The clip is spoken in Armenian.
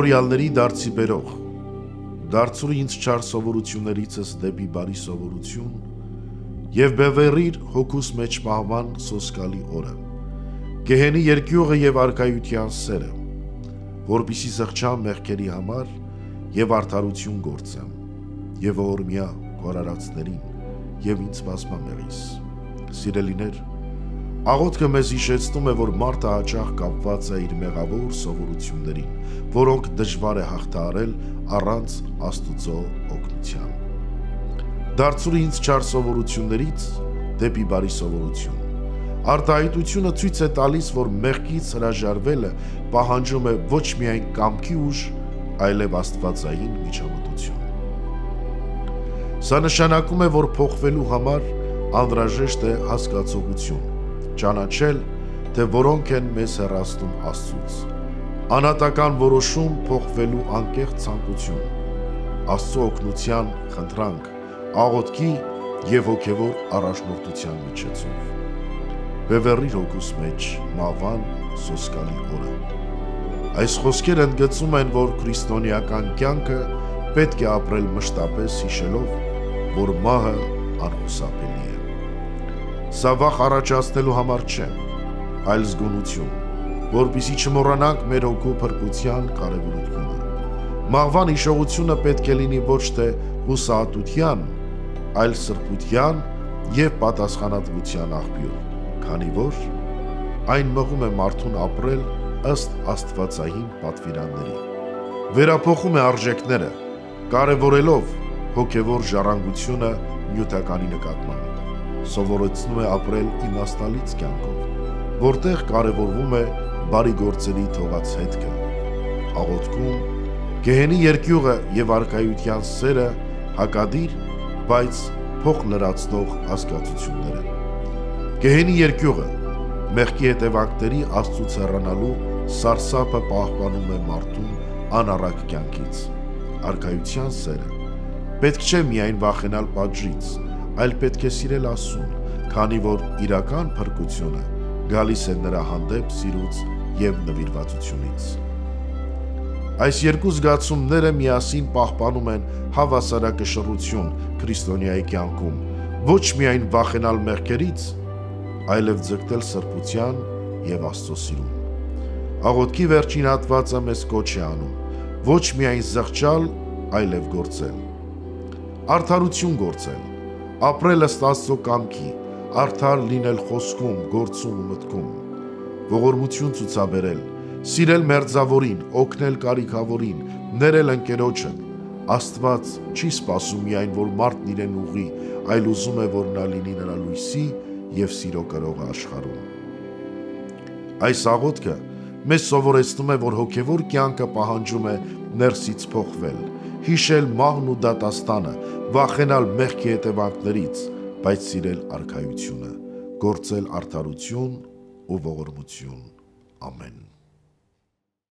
Բոլորյալների դարձի բերող, դարձուր ինձ չար սովորություններիցս դեպի բարի սովորություն և բևեռիր հոգուս մեջ պահման սոսկալի օրը, գեհենի երկյուղը և արքայության սերը, որպիսի զղջամ մեղքերի համար և արդարություն գործեմ, և ողորմյա կորարածներին և ինձ բազմամեղիս։ Սիրելիներ, աղոթքը մեզ հիշեցնում է, որ մարդը հաճախ կապված է իր մեղավոր սովորություններին, որոնք դժվար է հաղթահարել առանց Աստծո օգնության։ Դարձուր ինձ չար սովորություններից դեպի բարի սովորություն։ Արտահայտությունը ցույց է տալիս, որ մեղքից հրաժարվելը պահանջում է ոչ միայն կամքի ուժ, այլև աստվածային միջամտություն։ Սա նշանակում է, որ փոխվելու համար անհրաժեշտ է հասկացողություն, ճանաչել, թե որոնք են մեզ հեռացնում Աստծուց, անհատական որոշում փոխվելու անկեղծ ցանկություն, Աստծո օգնության խնդրանք, աղոթքի և հոգևոր առաջնորդության միջոցով։ Բևեռիր հոգուս մեջ մահվան սոսկալի օրը։ Այս խոսքերը ընդգծում են, որ քրիստոնեական կյանքը պետք է ապրել մշտապես հիշելով, որ մահը անխուսափելի է։ Սա վախ առաջացնելու համար չէ, այլ զգոնություն, որպեսզի չմոռանանք մեր հոգու փրկության կարևորությունը։ Մահվան հիշողությունը պետք է լինի ոչ թե հուսահատության, այլ սրբության և պատասխանատվության աղբյուր, քանի որ այն մղում է մարդուն ապրել ըստ աստվածային պատվիրանների, վերափոխում է արժեքները, կարևորելով հոգևոր ժառանգությունը նյութականի նկատմամբ, սովորեցնում է ապրել իմաստալից կյանքով, որտեղ կարևորվում է բարի գործերի թողած հետքը, աղոթքում, գեհենի երկյուղը և արքայության սերը հակադիր, բայց փոխ լրացնող հասկացությունները։ Գեհենի երկյուղը մեղքի հետևանքների Աստծուց հեռանալու սարսափը պահպանում է մարդուն անառակ կյանքից։ Արքայության սերը պետք չէ միայն վախենալ պատժից, այլ պետք է սիրել Աստծուն, քանի որ իրական փրկությունը գալիս է նրա հանդեպ սիրուց և նվիրվածությունից։ Այս երկու զգացումները միասին պահպանում են հավասարակշռություն քրիստոնյայի կյանքում, ոչ միայն վախենալ մեղքերից, այլև ձգտել սրբության և Աստծո սիրուն։ Աղոթքի վերջին հատվածը մեզ կոչ է անում, ոչ միայն զղջալ, այլև գործել։ Արդարություն գործել, ապրել ըստ Աստծո կամքի, արդար լինել խոսքում, գործում ու մտքում, ողորմություն ցուցաբերել, սիրել մերձավորին, օգնել կարիքավորին, ներել ընկերոջը։ Աստված չի սպասում միայն, որ մարդն իրեն ուղղի, այլ ուզում է, որ նա լինի նրա լույսի և սիրո կրողը աշխարհում։ Այս աղոթքը մեզ սովորեցնում է, որ հոգևոր կյանքը պահանջում է ներսից փոխվել, հիշել մահն ու դատաստանը, վախենալ մեղքի հետևանքներից, բայց սիրել արքայությունը, գործել արդարություն ու ողորմություն։ Ամեն։